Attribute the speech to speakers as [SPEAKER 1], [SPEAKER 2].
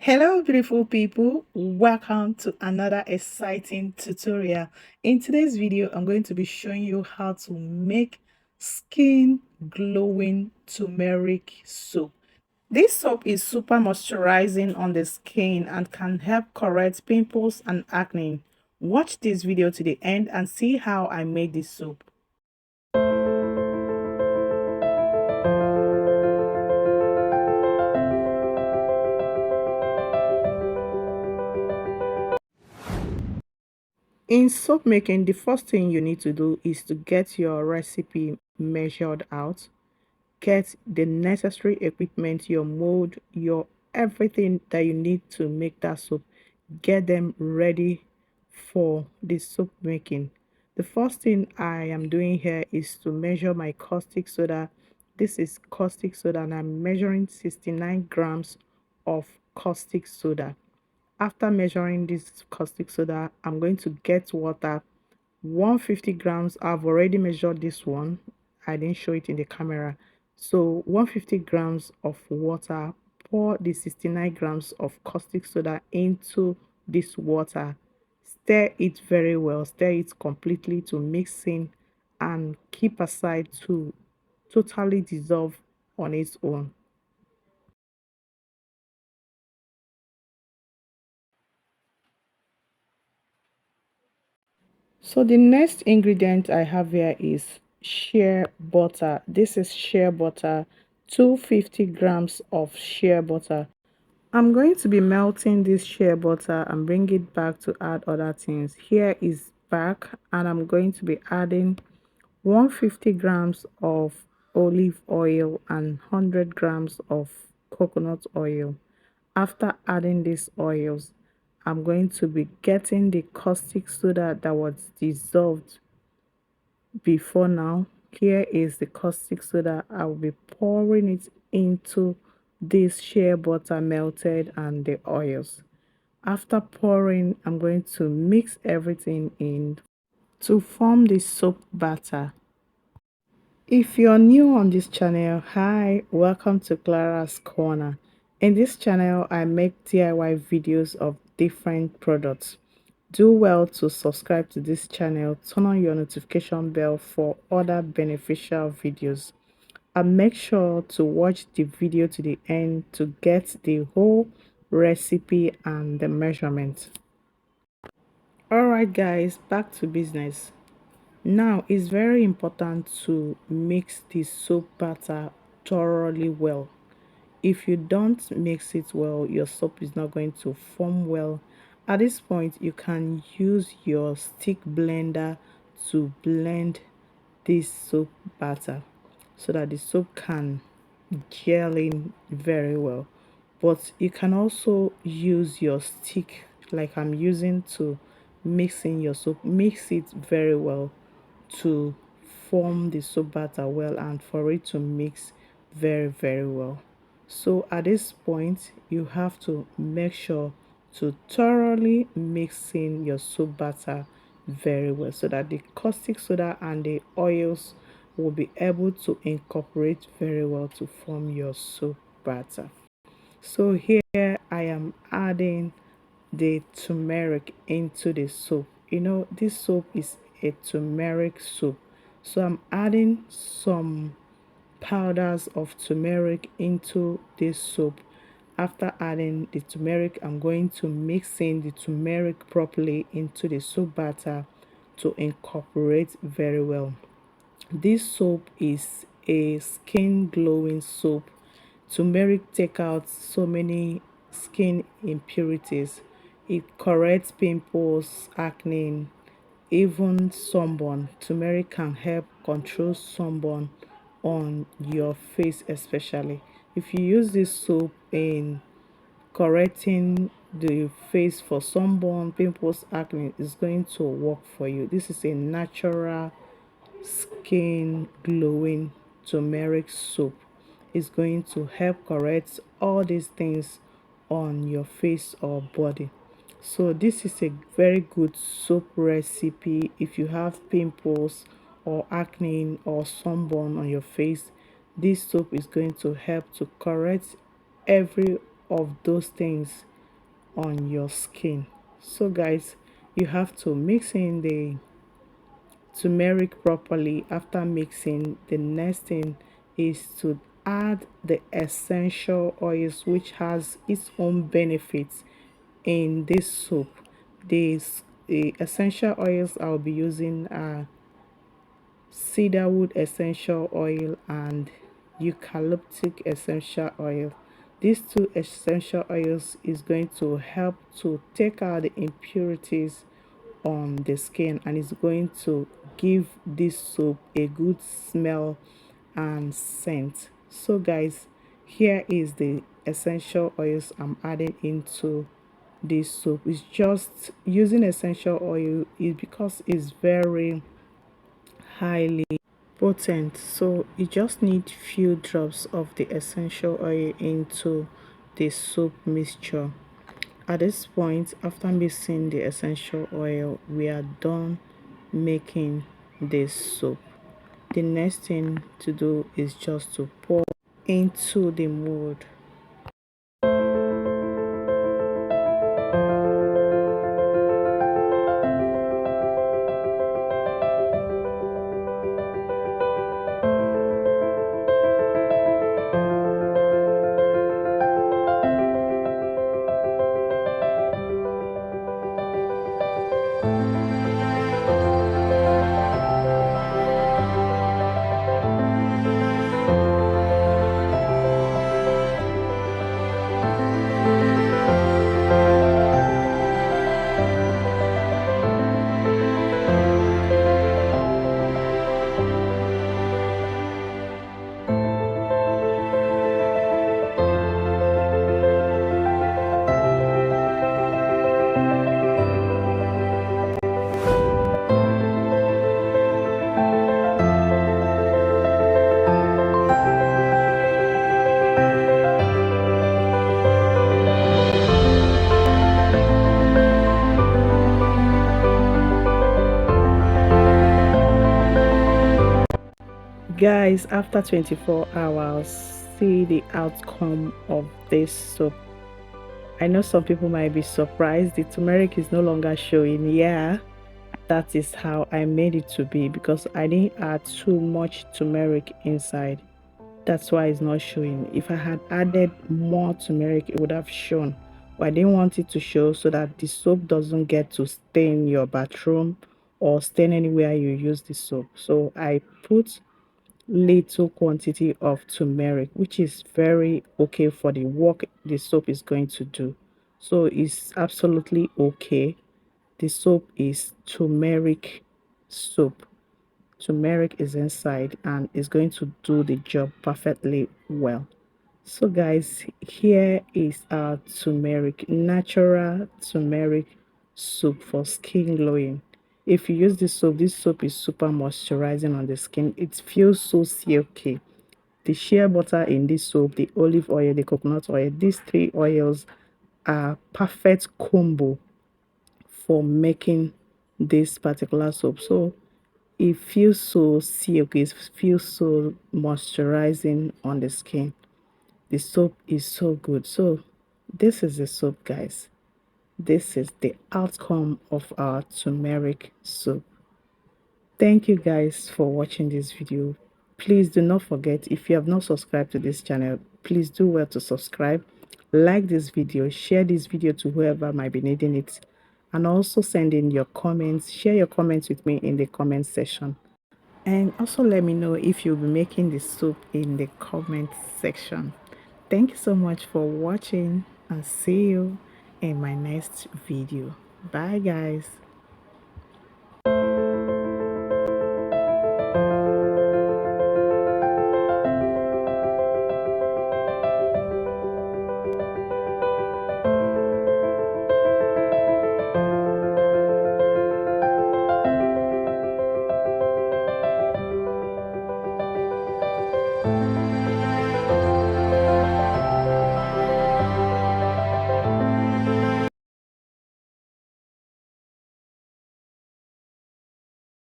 [SPEAKER 1] Hello beautiful people, welcome to another exciting tutorial. In today's video I'm going to be showing you how to make skin glowing turmeric soap. This soap is super moisturizing on the skin and can help correct pimples and acne. Watch this video to the end and see how I made this soap. In soap making, the first thing you need to do is to get your recipe measured out, get the necessary equipment, your mold, your everything that you need to make that soap. Get them ready for the soap making. The first thing I am doing here is to measure my caustic soda. This is caustic soda and I'm measuring 69 grams of caustic soda. After measuring this caustic soda, I'm going to get water 150 grams. I've already measured this one. I didn't show it in the camera. So 150 grams of water. Pour the 69 grams of caustic soda into this water. Stir it very well. Stir it completely to mix in and keep aside to totally dissolve on its own. So the next ingredient I have here is shea butter. This is shea butter, 250 grams of shea butter. I'm going to be melting this shea butter and bring it back to add other things. Here is back and I'm going to be adding 150 grams of olive oil and 100 grams of coconut oil. After adding these oils, I'm going to be getting the caustic soda that was dissolved before now. Here is the caustic soda. I will be pouring it into this shea butter melted and the oils. After pouring, I'm going to mix everything in to form the soap batter. If you're new on this channel, hi, welcome to Clara's Corner. In this channel, I make DIY videos of different products. Do well to subscribe to this channel, turn on your notification bell for other beneficial videos, and make sure to watch the video to the end to get the whole recipe and the measurement. Alright guys, back to business. Now it's very important to mix the soap batter thoroughly well. If you don't mix it well, your soap is not going to form well. At this point, you can use your stick blender to blend this soap batter so that the soap can gel in very well. But you can also use your stick like I'm using to mix in your soap. Mix it very well to form the soap batter well and for it to mix very well. So at this point you have to make sure to thoroughly mix in your soap batter very well so that the caustic soda and the oils will be able to incorporate very well to form your soap batter. So here I am adding the turmeric into the soap. You know, this soap is a turmeric soap. So I'm adding some powders of turmeric into this soap. After adding the turmeric, I'm going to mix in the turmeric properly into the soap batter to incorporate very well. This soap is a skin glowing soap. Turmeric take out so many skin impurities. It corrects pimples, acne, even sunburn. Turmeric can help control sunburn on your face especially. If you use this soap in correcting the face for sunburn, pimples, acne, is going to work for you. This is a natural skin glowing turmeric soap. Is going to help correct all these things on your face or body. So this is a very good soap recipe if you have pimples or acne or sunburn on your face. This soap is going to help to correct every of those things on your skin. So guys, you have to mix in the turmeric properly. After mixing, the next thing is to add the essential oils, which has its own benefits in this soup. The essential oils I'll be using are cedarwood essential oil and eucalyptic essential oil. These two essential oils is going to help to take out the impurities on the skin, and it's going to give this soap a good smell and scent. So guys, here is the essential oils I'm adding into this soap. It's just using essential oil is because it's very highly potent, so you just need few drops of the essential oil into the soap mixture. At this point, after mixing the essential oil, we are done making this soap. The next thing to do is just to pour into the mold. Guys, after 24 hours, see the outcome of this soap. I know some people might be surprised the turmeric is no longer showing. Yeah, that is how I made it to be, because I didn't add too much turmeric inside. That's why it's not showing. If I had added more turmeric, it would have shown, but I didn't want it to show so that the soap doesn't get to stain your bathroom or stain anywhere you use the soap. So I put little quantity of turmeric, which is very okay for the work the soap is going to do. So it's absolutely okay. The soap is turmeric soap. Turmeric is inside and is going to do the job perfectly well. So guys, here is our turmeric, natural turmeric soap for skin glowing. If you use this soap is super moisturizing on the skin. It feels so silky. The shea butter in this soap, the olive oil, the coconut oil, these three oils are perfect combo for making this particular soap. So it feels so silky, it feels so moisturizing on the skin. The soap is so good. So this is the soap, guys. This is the outcome of our turmeric soap. Thank you guys for watching this video. Please do not forget, if you have not subscribed to this channel, please do well to subscribe, like this video, share this video to whoever might be needing it, and also send in your comments. Share your comments with me in the comment section, and also let me know if you'll be making the soup in the comment section. Thank you so much for watching, and see you in my next video. Bye guys.